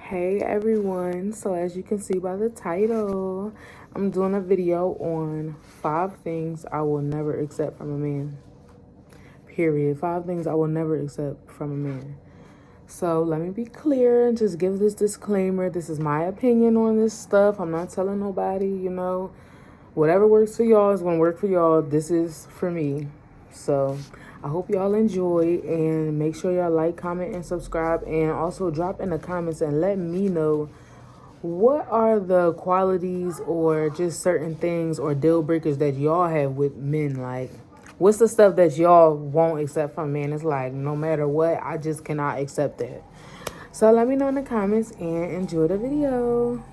Hey everyone, so as you can see by the title, I'm doing a video on 5 things I will never accept from a man. Period. 5 things I will never accept from a man. So let me be clear and just give this disclaimer. This is my opinion on this stuff. I'm not telling nobody, whatever works for y'all is gonna work for y'all. This is for me. So I hope y'all enjoy, and make sure y'all like, comment, and subscribe, and also drop in the comments and let me know what are the qualities or just certain things or deal breakers that y'all have with men. Like, what's the stuff that y'all won't accept from men? It's like, no matter what, I just cannot accept that. So let me know in the comments and enjoy the video.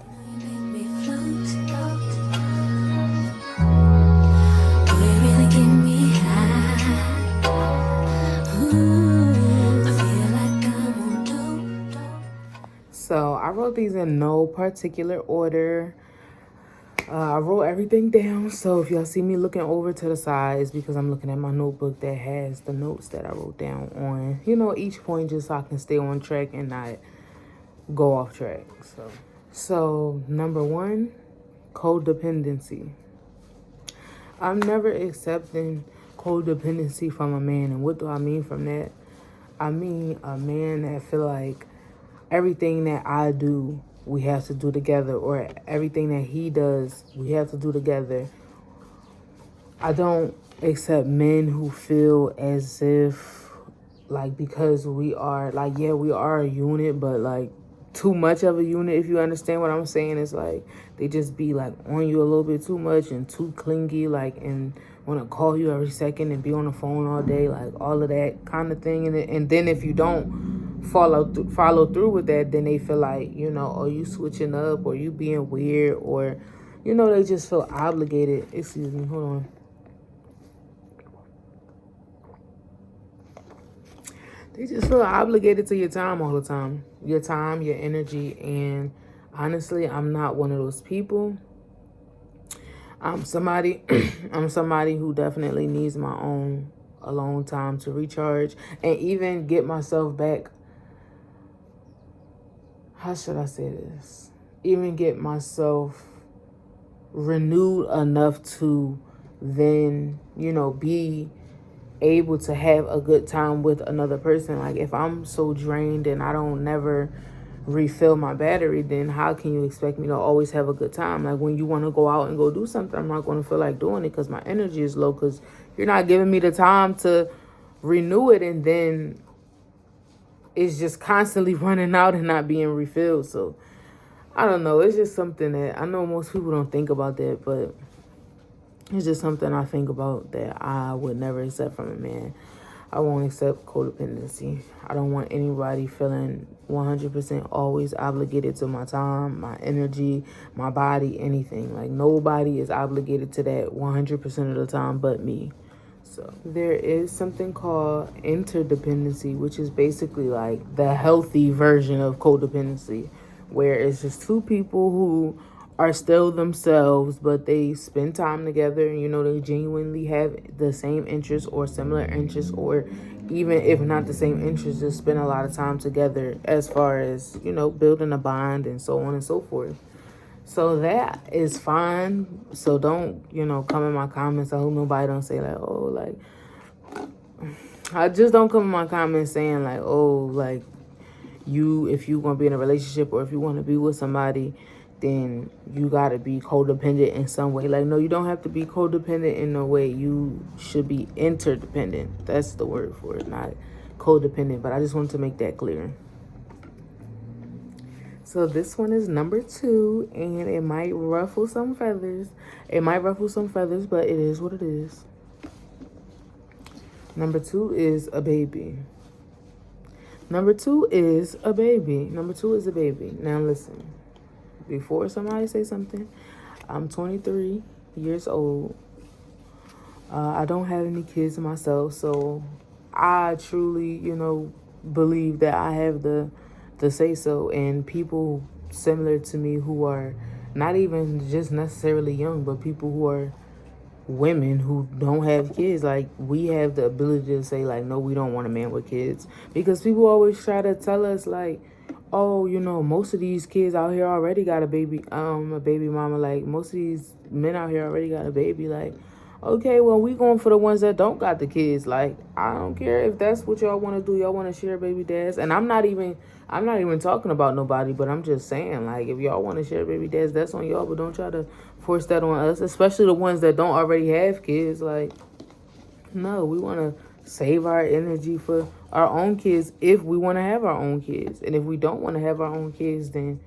So I wrote these in no particular order. I wrote everything down. So if y'all see me looking over to the side, it's because I'm looking at my notebook that has the notes that I wrote down on, each point, just so I can stay on track and not go off track. So number 1, codependency. I'm never accepting codependency from a man. And what do I mean from that? I mean a man that feel like everything that I do, we have to do together, or everything that he does, we have to do together. I don't accept men who feel as if, like, because we are, like, yeah, we are a unit, but, like, too much of a unit, if you understand what I'm saying. It's like they just be, like, on you a little bit too much and too clingy, like, and want to call you every second and be on the phone all day, like, all of that kind of thing. And then if you don't follow through with that, then they feel like, oh, you switching up, or you being weird, or, they just feel obligated. Excuse me, hold on. They just feel obligated to your time all the time. Your time, your energy. And honestly, I'm not one of those people. I'm somebody I'm somebody who definitely needs my own alone time to recharge and even get myself back. How should I say this? Even get myself renewed enough to then, be able to have a good time with another person. Like, if I'm so drained and I don't never refill my battery, then how can you expect me to always have a good time? Like, when you want to go out and go do something, I'm not going to feel like doing it because my energy is low, because you're not giving me the time to renew it, and then it's just constantly running out and not being refilled. So I don't know, it's just something that I know most people don't think about that, but it's just something I think about that I would never accept from a man. I won't accept codependency. I don't want anybody feeling 100% always obligated to my time, my energy, my body, anything. Like, nobody is obligated to that 100% of the time but me. So there is something called interdependency, which is basically like the healthy version of codependency, where it's just two people who are still themselves, but they spend time together, and they genuinely have the same interests or similar interests, or even if not the same interests, just spend a lot of time together as far as, building a bond and so on and so forth. So that is fine. So don't, come in my comments. I hope nobody don't say like, oh, like, I just don't come in my comments saying like, oh, like, if you want to be in a relationship, or if you want to be with somebody, then you got to be codependent in some way. Like, no, you don't have to be codependent in no way. You should be interdependent. That's the word for it, not codependent. But I just wanted to make that clear. So this one is number 2, and it might ruffle some feathers. But it is what it is. Number 2 is a baby. Number two is a baby. Now listen, before somebody say something, I'm 23 years old. I don't have any kids myself, so I truly, believe that I have the say so. And people similar to me who are not even just necessarily young, but people who are women who don't have kids, like, we have the ability to say like, no, we don't want a man with kids, because people always try to tell us like, oh, most of these kids out here already got a baby mama. Like, most of these men out here already got a baby. Like, okay, well, we going for the ones that don't got the kids. Like, I don't care if that's what y'all want to do. Y'all want to share baby dads. And I'm not even talking about nobody, but I'm just saying, like, if y'all want to share baby dads, that's on y'all, but don't try to force that on us, especially the ones that don't already have kids. Like, no, we want to save our energy for our own kids if we want to have our own kids. And if we don't want to have our own kids, then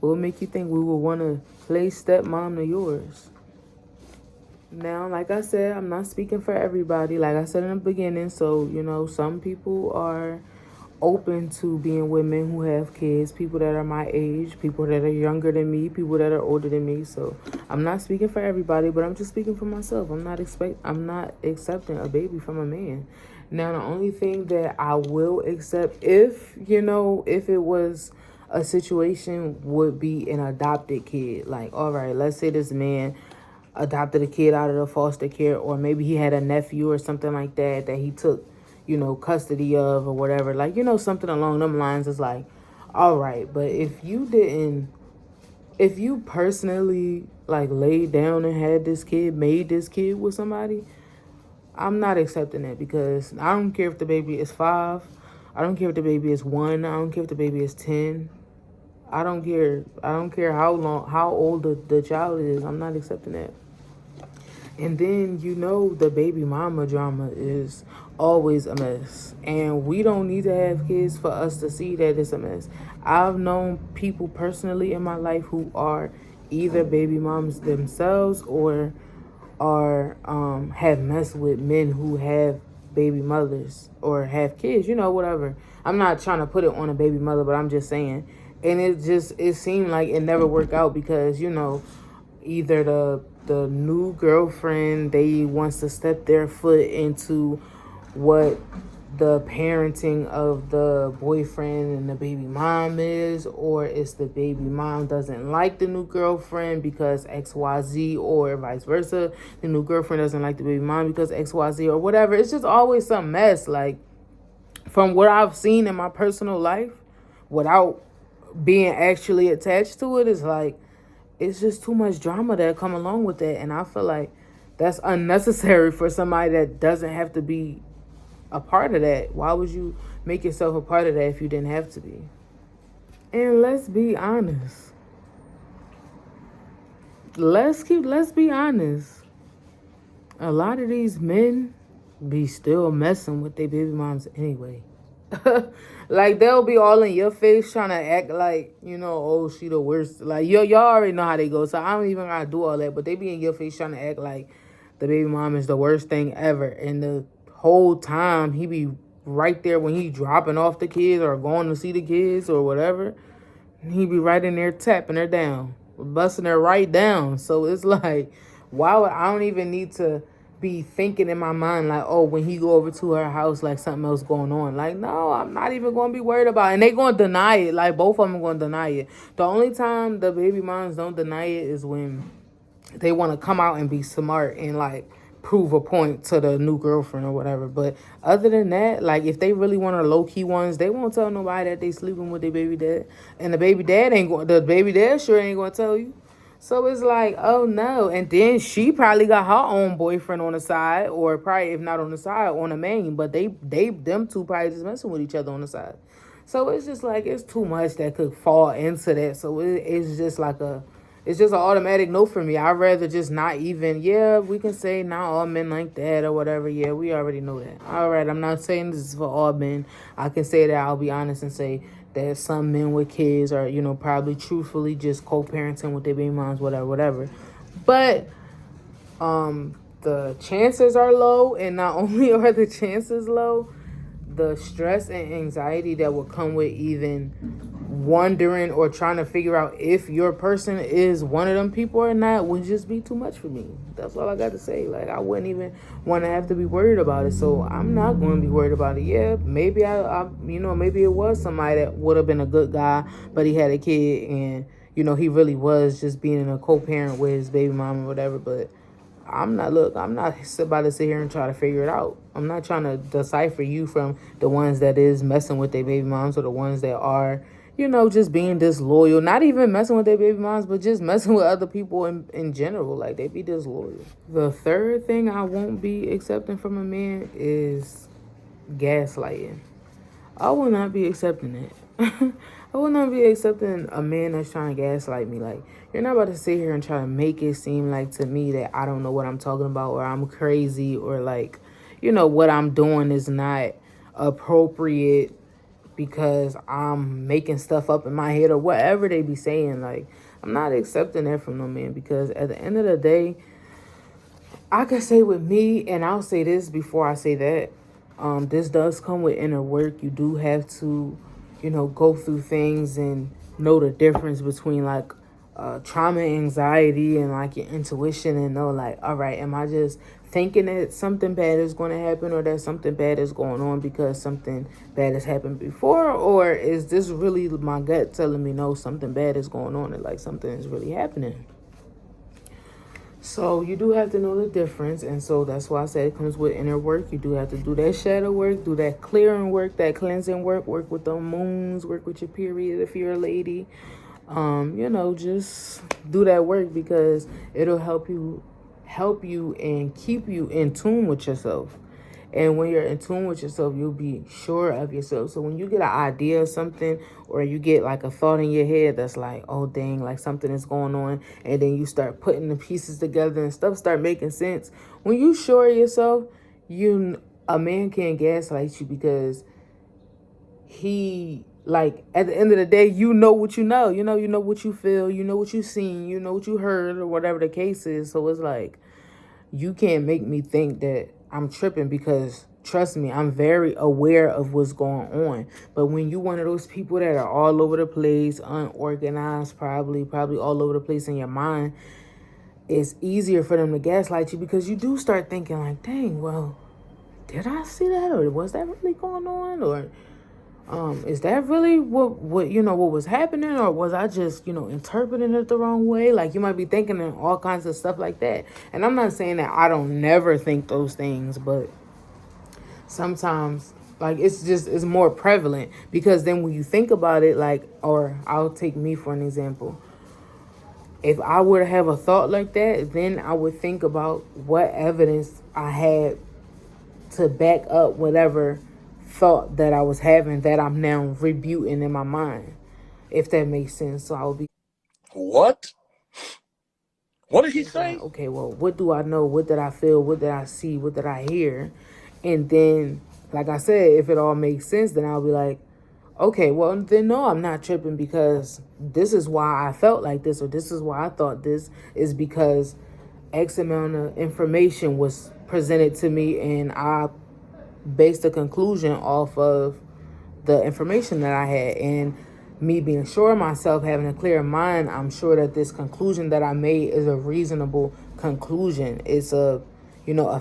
what would make you think we would want to play stepmom to yours? Now, like I said, I'm not speaking for everybody. Like I said in the beginning, so, some people are open to being with men who have kids, people that are my age, people that are younger than me, people that are older than me. So I'm not speaking for everybody, but I'm just speaking for myself. I'm not accepting a baby from a man. Now, the only thing that I will accept if it was a situation would be an adopted kid. Like, all right, let's say this man adopted a kid out of the foster care, or maybe he had a nephew or something like that he took, custody of or whatever. Like, something along them lines is like, all right, but if you personally like laid down and had this kid, made this kid with somebody, I'm not accepting that, because I don't care if the baby is 5. I don't care if the baby is 1. I don't care if the baby is 10. I don't care. I don't care how old the child is. I'm not accepting that. And then, the baby mama drama is always a mess. And we don't need to have kids for us to see that it's a mess. I've known people personally in my life who are either baby moms themselves or have messed with men who have baby mothers or have kids, whatever. I'm not trying to put it on a baby mother, but I'm just saying. And it seemed like it never worked out because, either the new girlfriend, they wants to step their foot into what the parenting of the boyfriend and the baby mom is, or it's the baby mom doesn't like the new girlfriend because XYZ, or vice versa. The new girlfriend doesn't like the baby mom because XYZ or whatever. It's just always some mess. Like, from what I've seen in my personal life, without being actually attached to it, is like, it's just too much drama that come along with that. And I feel like that's unnecessary for somebody that doesn't have to be a part of that. Why would you make yourself a part of that if you didn't have to be? And let's be honest. Let's be honest. A lot of these men be still messing with their baby moms anyway. Like, they'll be all in your face trying to act like, oh, she the worst. Like, y'all already know how they go, so I don't even gotta do all that. But they be in your face trying to act like the baby mom is the worst thing ever. And the whole time, he be right there when he dropping off the kids or going to see the kids or whatever. He be right in there tapping her down, busting her right down. So it's like, I don't even need to be thinking in my mind like, oh, when he go over to her house, like something else going on. Like, no, I'm not even going to be worried about it. And they going to deny it. Like, both of them are going to deny it. The only time the baby moms don't deny it is when they want to come out and be smart and like prove a point to the new girlfriend or whatever. But other than that, like, if they really want to low-key ones, they won't tell nobody that they sleeping with their baby dad. And the baby dad sure ain't going to tell you. So it's like, oh no. And then she probably got her own boyfriend on the side, or probably, if not on the side, on the main. But them two probably just messing with each other on the side. So it's just like, it's too much that could fall into that. So it's just like it's just an automatic no for me. I'd rather just not even, we can say not all men like that or whatever. Yeah, we already know that. All right, I'm not saying this is for all men. I can say that, I'll be honest and say that some men with kids are, probably truthfully just co-parenting with their baby moms, whatever. But the chances are low, and not only are the chances low, the stress and anxiety that will come with even wondering or trying to figure out if your person is one of them people or not would just be too much for me. That's all I got to say. Like, I wouldn't even want to have to be worried about it. So I'm not going to be worried about it. Yeah, maybe maybe it was somebody that would have been a good guy, but he had a kid and, he really was just being a co-parent with his baby mom or whatever. But I'm not about to sit here and try to figure it out. I'm not trying to decipher you from the ones that is messing with their baby moms or the ones that are, just being disloyal. Not even messing with their baby moms, but just messing with other people in general. Like, they be disloyal. The third thing I won't be accepting from a man is gaslighting. I will not be accepting it. I will not be accepting a man that's trying to gaslight me. Like, you're not about to sit here and try to make it seem like to me that I don't know what I'm talking about, or I'm crazy, or like, what I'm doing is not appropriate because I'm making stuff up in my head, or whatever they be saying. Like, I'm not accepting that from no man, because at the end of the day, I can say with me, and I'll say this before I say that, this does come with inner work. You do have to, go through things and know the difference between like trauma, anxiety, and like your intuition, and know like, all right, am I just thinking that something bad is going to happen, or that something bad is going on because something bad has happened before, or is this really my gut telling me no, something bad is going on, and like something is really happening? So you do have to know the difference, and so that's why I said it comes with inner work. You do have to do that shadow work, do that clearing work, that cleansing work, work with the moons, work with your period if you're a lady. Just do that work, because it'll help you and keep you in tune with yourself. And when you're in tune with yourself, you'll be sure of yourself. So when you get an idea of something, or you get like a thought in your head that's like, oh dang, like something is going on, and then you start putting the pieces together and stuff start making sense. When you sure of yourself, a man can't gaslight you, because he, like, at the end of the day, you know what you know. You know what you feel, you know what you seen, you know what you heard, or whatever the case is. So it's like, you can't make me think that I'm tripping, because trust me, I'm very aware of what's going on. But when you one of those people that are all over the place, unorganized, probably all over the place in your mind, it's easier for them to gaslight you, because you do start thinking like, dang, well, did I see that, or was that really going on, or is that really what was happening, or was I just interpreting it the wrong way? Like, you might be thinking all kinds of stuff like that. And I'm not saying that I don't never think those things, but sometimes, like, it's more prevalent, because then when you think about it, like, or I'll take me for an example. If I were to have a thought like that, then I would think about what evidence I had to back up whatever thought that I was having, that I'm now rebuting in my mind, if that makes sense. So I would be, What? What did he thinking, say? okay, well, what do I know? What did I feel? What did I see? What did I hear? And then, like I said, if it all makes sense, then I'll be like, okay, well, then no, I'm not tripping, because this is why I felt like this, or this is why I thought this, is because X amount of information was presented to me, and I based a conclusion off of the information that I had. And me being sure of myself, having a clear mind, I'm sure that this conclusion that I made is a reasonable conclusion. It's a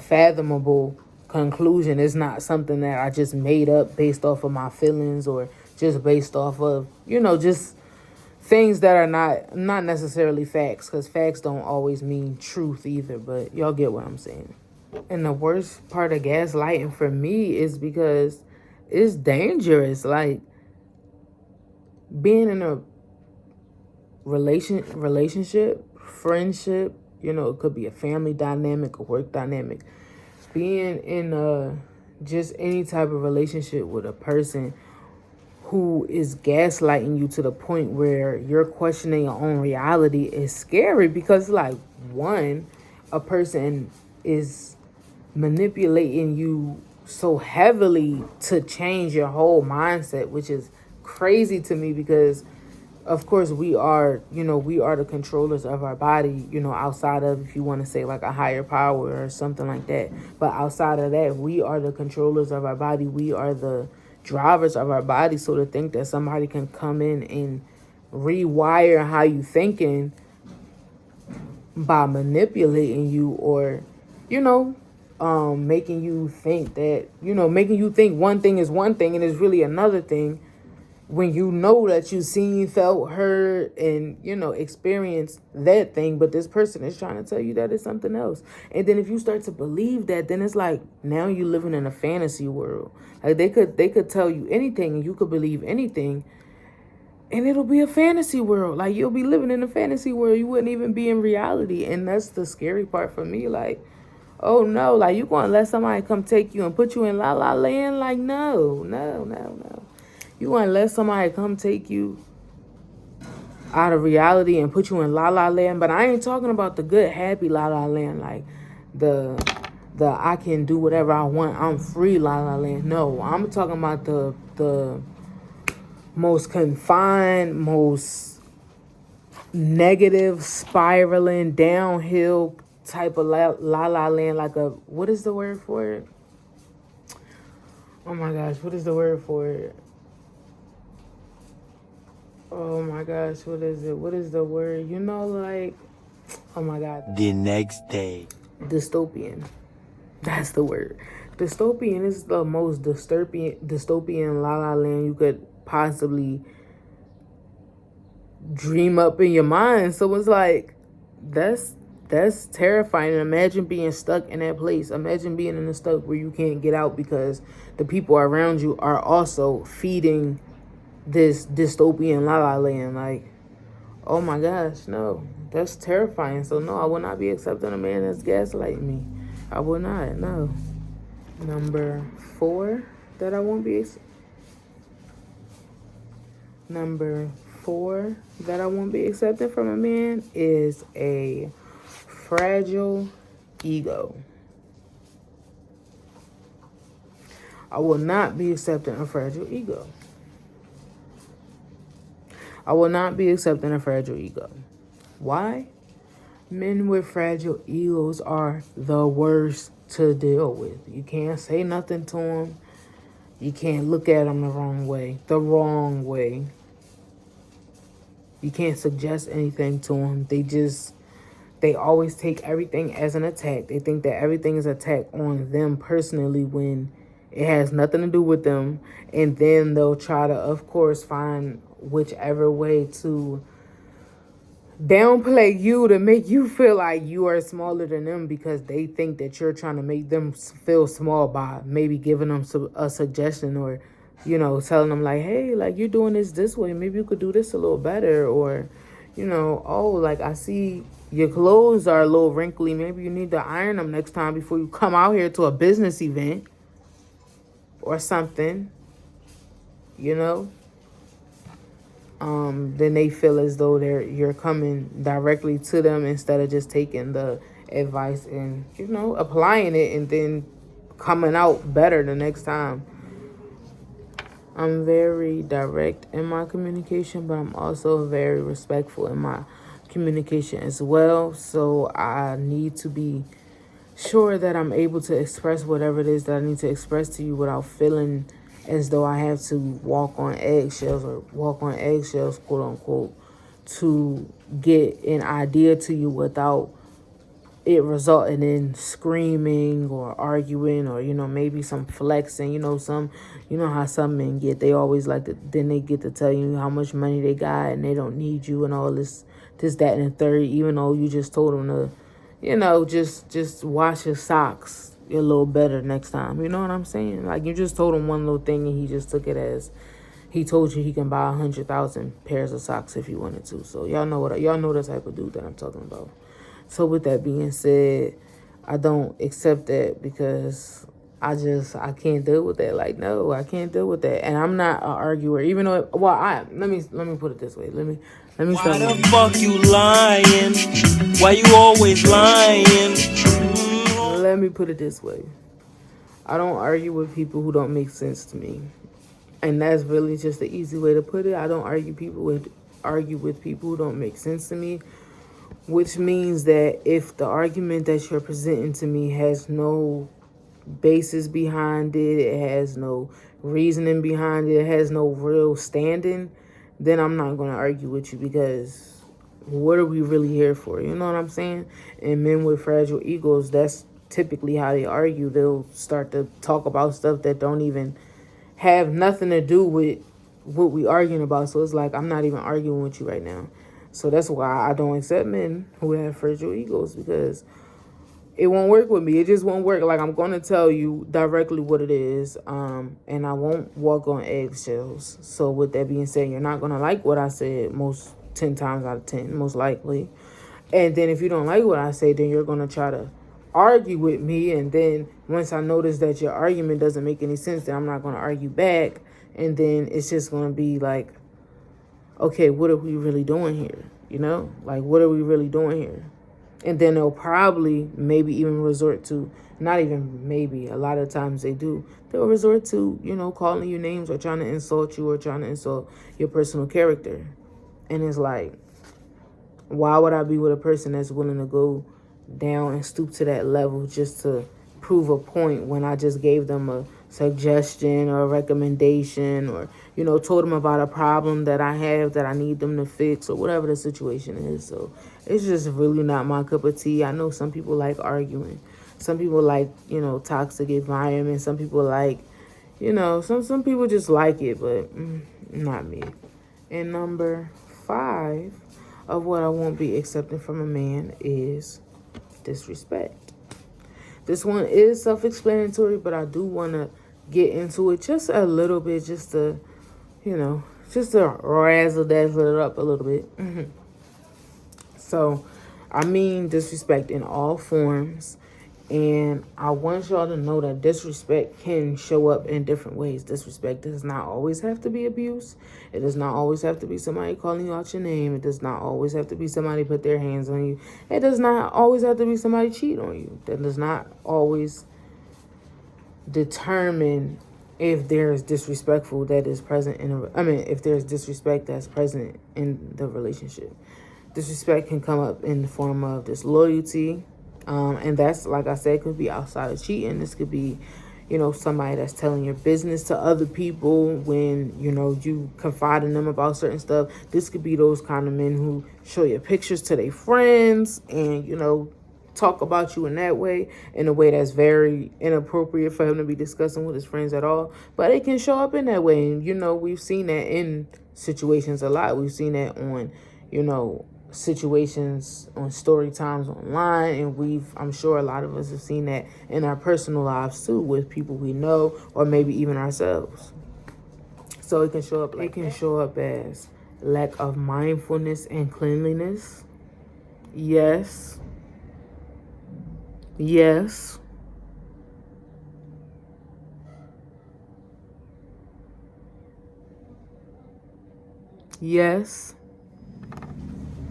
fathomable conclusion. It's not something that I just made up based off of my feelings, or just based off of, just things that are not necessarily facts, because facts don't always mean truth either. But y'all get what I'm saying. And the worst part of gaslighting for me is because it's dangerous. Like, being in a relationship, friendship, it could be a family dynamic, a work dynamic. Being in just any type of relationship with a person who is gaslighting you to the point where you're questioning your own reality is scary, because, like, one, a person is manipulating you so heavily to change your whole mindset, which is crazy to me, because of course we are the controllers of our body, outside of, if you want to say, like a higher power or something like that. But outside of that, we are the controllers of our body. We are the drivers of our body. So to think that somebody can come in and rewire how you thinking by manipulating you, or making you think that, making you think one thing is one thing and it's really another thing, when you know that you seen, felt, heard, and experienced that thing, but this person is trying to tell you that it's something else. And then if you start to believe that, then it's like, now you're living in a fantasy world. Like, they could tell you anything, and you could believe anything, And it'll be a fantasy world. Like, you'll be living in a fantasy world. You wouldn't even be in reality. And that's the scary part for me. Like, oh no, like, you gonna let somebody come take you and put you in la la land? Like, no, no, no, no. You gonna let somebody come take you out of reality and put you in la la land? But I ain't talking about the good, happy la la land. Like, the I can do whatever I want, I'm free la la land. No, I'm talking about the most confined, most negative, spiraling, downhill type of la land. Like a, what is the word for it? Oh my gosh, what is the word for it? Oh my gosh, what is it? What is the word? You know, like, oh my God. The next day. Dystopian. That's the word. Dystopian is the most dystopian la la land you could possibly dream up in your mind. So it's like, that's terrifying. And imagine being stuck in that place. Imagine being in a stuck where you can't get out because the people around you are also feeding this dystopian la la land. Like, oh my gosh, no, that's terrifying. So no, I will not be accepting a man that's gaslighting me. I will not. No. Number 4 that I won't be. Number 4 that I won't be accepting from a man is a fragile ego. I will not be accepting a fragile ego. I will not be accepting a fragile ego. Why? Men with fragile egos are the worst to deal with. You can't say nothing to them. You can't look at them the wrong way. The wrong way. You can't suggest anything to them. They always take everything as an attack. They think that everything is an attack on them personally when it has nothing to do with them. And then they'll try to, of course, find whichever way to downplay you to make you feel like you are smaller than them because they think that you're trying to make them feel small by maybe giving them a suggestion or, you know, telling them like, hey, like, you're doing this way. Maybe you could do this a little better. Or, you know, oh, like, I see your clothes are a little wrinkly. Maybe you need to iron them next time before you come out here to a business event or something, you know. Then they feel as though you're coming directly to them instead of just taking the advice and, you know, applying it and then coming out better the next time. I'm very direct in my communication, but I'm also very respectful in my communication as well. So I need to be sure that I'm able to express whatever it is that I need to express to you without feeling as though I have to walk on eggshells, quote unquote, to get an idea to you without it resulting in screaming or arguing or, you know, maybe some flexing. You know how some men get, they always like to, then they get to tell you how much money they got and they don't need you and all this, that, and the third, even though you just told them to, you know, just wash your socks a little better next time. You know what I'm saying? Like, you just told him one little thing and he just took it as he told you he can buy 100,000 pairs of socks if he wanted to. So y'all know the type of dude that I'm talking about. So with that being said, I don't accept that because I can't deal with that. Like, no, I can't deal with that. And I'm not an arguer, even though, let me put it this way. Let me Why the fuck you lying? Why you always lying? Let me put it this way. I don't argue with people who don't make sense to me. And that's really just the easy way to put it. I don't argue with people who don't make sense to me, which means that if the argument that you're presenting to me has no basis behind it, it has no reasoning behind it, it has no real standing, then I'm not going to argue with you because what are we really here for? You know what I'm saying? And men with fragile egos, that's typically how they argue. They'll start to talk about stuff that don't even have nothing to do with what we arguing about. So it's like, I'm not even arguing with you right now. So that's why I don't accept men who have fragile egos, because it won't work with me. It just won't work. Like, I'm going to tell you directly what it is, and I won't walk on eggshells. So with that being said, you're not going to like what I said 10 times out of 10, most likely. And then if you don't like what I say, then you're going to try to argue with me. And then once I notice that your argument doesn't make any sense, then I'm not going to argue back. And then it's just going to be like, okay, what are we really doing here? You know, like, what are we really doing here? And then they'll probably maybe even resort to, not even maybe, a lot of times they do, they'll resort to, you know, calling you names or trying to insult you or trying to insult your personal character. And it's like, why would I be with a person that's willing to go down and stoop to that level just to prove a point when I just gave them a suggestion or a recommendation, or, you know, told them about a problem that I have that I need them to fix, or whatever the situation is. So it's just really not my cup of tea. I know some people like arguing. Some people like, you know, toxic environment. Some people like, you know, some people just like it, but not me. And number 5 of what I won't be accepting from a man is disrespect. This one is self-explanatory, but I do want to get into it just a little bit, just to, you know, just to razzle-dazzle it up a little bit. So, I mean disrespect in all forms. And I want y'all to know that disrespect can show up in different ways. Disrespect does not always have to be abuse. It does not always have to be somebody calling you out your name. It does not always have to be somebody put their hands on you. It does not always have to be somebody cheat on you. That does not always determine if there's disrespectful that is present if there's disrespect that's present in the relationship. Disrespect can come up in the form of disloyalty. And that's, like I said, could be outside of cheating. This could be, you know, somebody that's telling your business to other people when, you know, you confide in them about certain stuff. This could be those kind of men who show your pictures to their friends and, you know, talk about you in that way, in a way that's very inappropriate for him to be discussing with his friends at all. But it can show up in that way. And, you know, we've seen that in situations a lot. We've seen that on, you know, situations on story times online, and I'm sure a lot of us have seen that in our personal lives too, with people we know or maybe even ourselves. So it can show up as lack of mindfulness and cleanliness. Yes. Yes. Yes.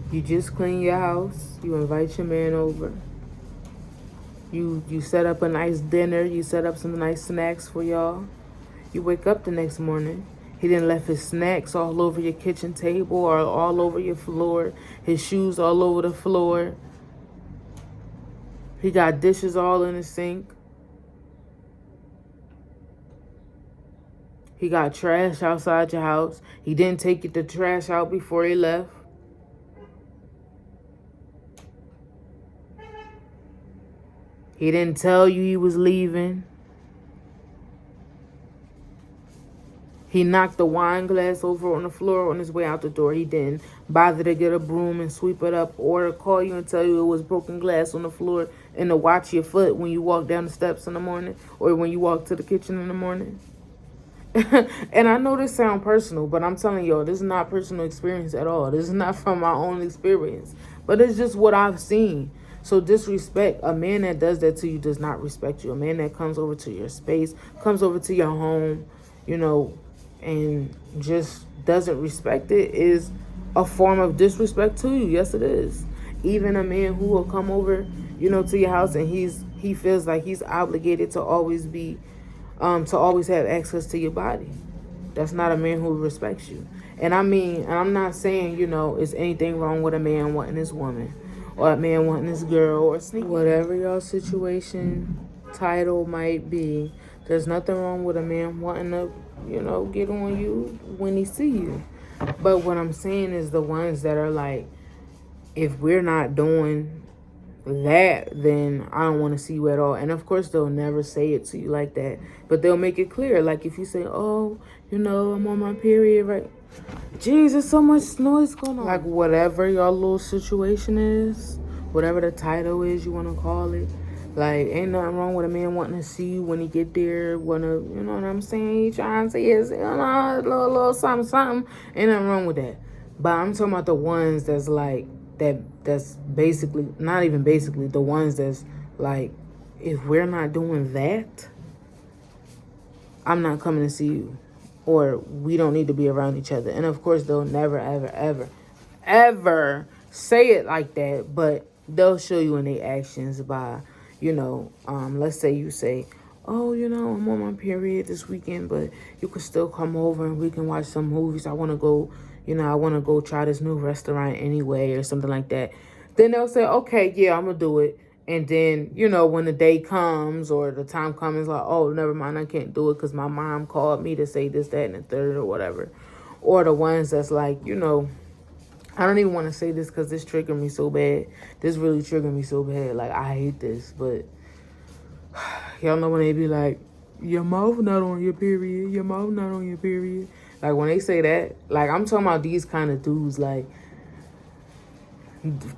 You just clean your house. You invite your man over. You set up a nice dinner. You set up some nice snacks for y'all. You wake up the next morning. He didn't left his snacks all over your kitchen table or all over your floor. His shoes all over the floor. He got dishes all in the sink. He got trash outside your house. He didn't take the trash out before he left. He didn't tell you he was leaving. He knocked the wine glass over on the floor on his way out the door. He didn't bother to get a broom and sweep it up, or to call you and tell you it was broken glass on the floor, and to watch your foot when you walk down the steps in the morning or when you walk to the kitchen in the morning. And I know this sounds personal, but I'm telling y'all, this is not personal experience at all. This is not from my own experience, but it's just what I've seen. So disrespect, a man that does that to you does not respect you. A man that comes over to your space, comes over to your home, you know, and just doesn't respect it is a form of disrespect to you. Yes, it is. Even a man who will come over, you know, to your house and he feels like he's obligated to always have access to your body. That's not a man who respects you. And I mean, I'm not saying, you know, is anything wrong with a man wanting his woman, or a man wanting his girl, or whatever your situation title might be. There's nothing wrong with a man wanting to, you know, get on you when he see you. But what I'm saying is the ones that are like, if we're not doing that, then I don't want to see you at all. And of course, they'll never say it to you like that, but they'll make it clear. Like if you say, oh, you know, I'm on my period, right? Jesus, so much noise going on. Like whatever your little situation is, whatever the title is you want to call it, Like, ain't nothing wrong with a man wanting to see you when he get there, you know what I'm saying? He trying to say his, little something, something. Ain't nothing wrong with that. But I'm talking about the ones that's like, that's basically, not even basically, the ones that's like, if we're not doing that, I'm not coming to see you. Or we don't need to be around each other. And of course, they'll never, ever, ever, ever say it like that. But they'll show you in their actions by, let's say you say, oh, I'm on my period this weekend, but you could still come over and we can watch some movies. I want to go try this new restaurant anyway or something like that. Then they'll say, okay, yeah, I'm going to do it. And then, when the day comes or the time comes, like, oh, never mind, I can't do it because my mom called me to say this, that, and the third or whatever. Or the ones that's like, I don't even want to say this because this triggered me so bad. This really triggered me so bad. Like, I hate this. But y'all know when they be like, your mouth not on your period. Your mouth not on your period. Like, when they say that, like, I'm talking about these kind of dudes, like,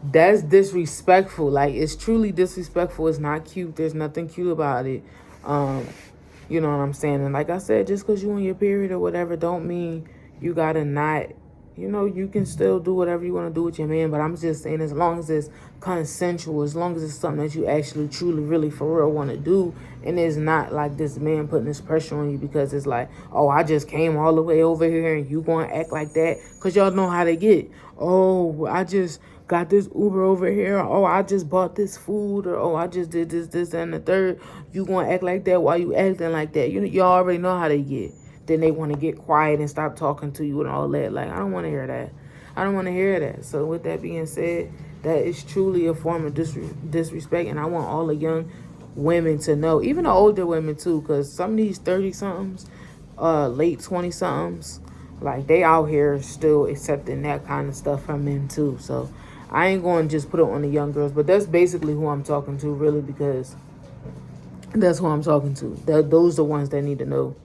that's disrespectful. Like, it's truly disrespectful. It's not cute. There's nothing cute about it. You know what I'm saying? And like I said, just because you on your period or whatever don't mean you gotta not, you can still do whatever you want to do with your man. But I'm just saying, as long as it's consensual, as long as it's something that you actually truly really for real want to do, and it's not like this man putting this pressure on you because it's like, oh, I just came all the way over here and you gonna act like that, because y'all know how they get. Oh, I just got this Uber over here. Oh, I just bought this food. Or, oh, I just did this, and the third. You gonna act like that? Why you acting like that? Y'all already know how they get. Then they want to get quiet and stop talking to you and all that. Like, I don't want to hear that. I don't want to hear that. So with that being said, that is truly a form of disrespect. And I want all the young women to know, even the older women too, because some of these 30-somethings, late 20-somethings, like, they out here still accepting that kind of stuff from men too. So I ain't going to just put it on the young girls, but that's basically who I'm talking to, really, because that's who I'm talking to. Those are the ones that need to know.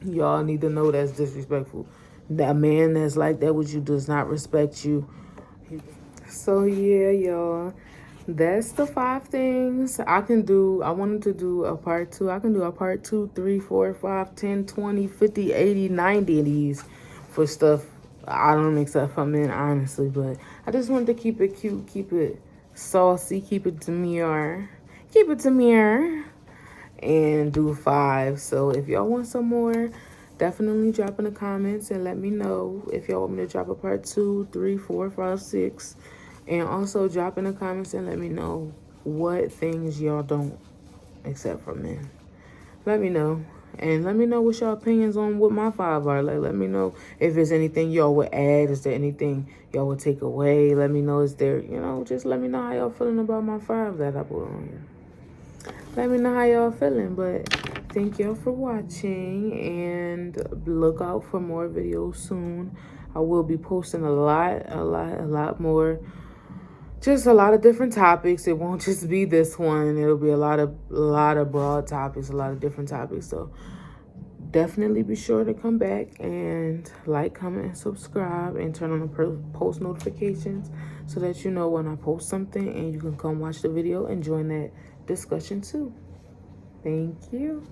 Y'all need to know that's disrespectful. That man that's like that with you does not respect you. So yeah, y'all, that's the 5 things I can do. I wanted to do a part 2. I can do a part 2, 3, 4, 5, 10, 20, 50, 80, 90 of these for stuff I don't accept from men, honestly. But I just wanted to keep it cute, keep it saucy, keep it demure, and do 5. So if y'all want some more, definitely drop in the comments and let me know if y'all want me to drop a part 2, 3, 4, 5, 6. And also drop in the comments and let me know what things y'all don't accept from men. Let me know. And let me know what your opinions on what my 5 are. Like, let me know if there's anything y'all would add. Is there anything y'all would take away? Let me know. Is there, just let me know how y'all feeling about my 5 that I put on here. Let me know how y'all feeling. But thank y'all for watching, and look out for more videos soon. I will be posting a lot more. Just a lot of different topics. It won't just be this one. It'll be a lot of broad topics, a lot of different topics. So definitely be sure to come back and like, comment, and subscribe, and turn on the post notifications so that you know when I post something, and you can come watch the video and join that discussion too. Thank you.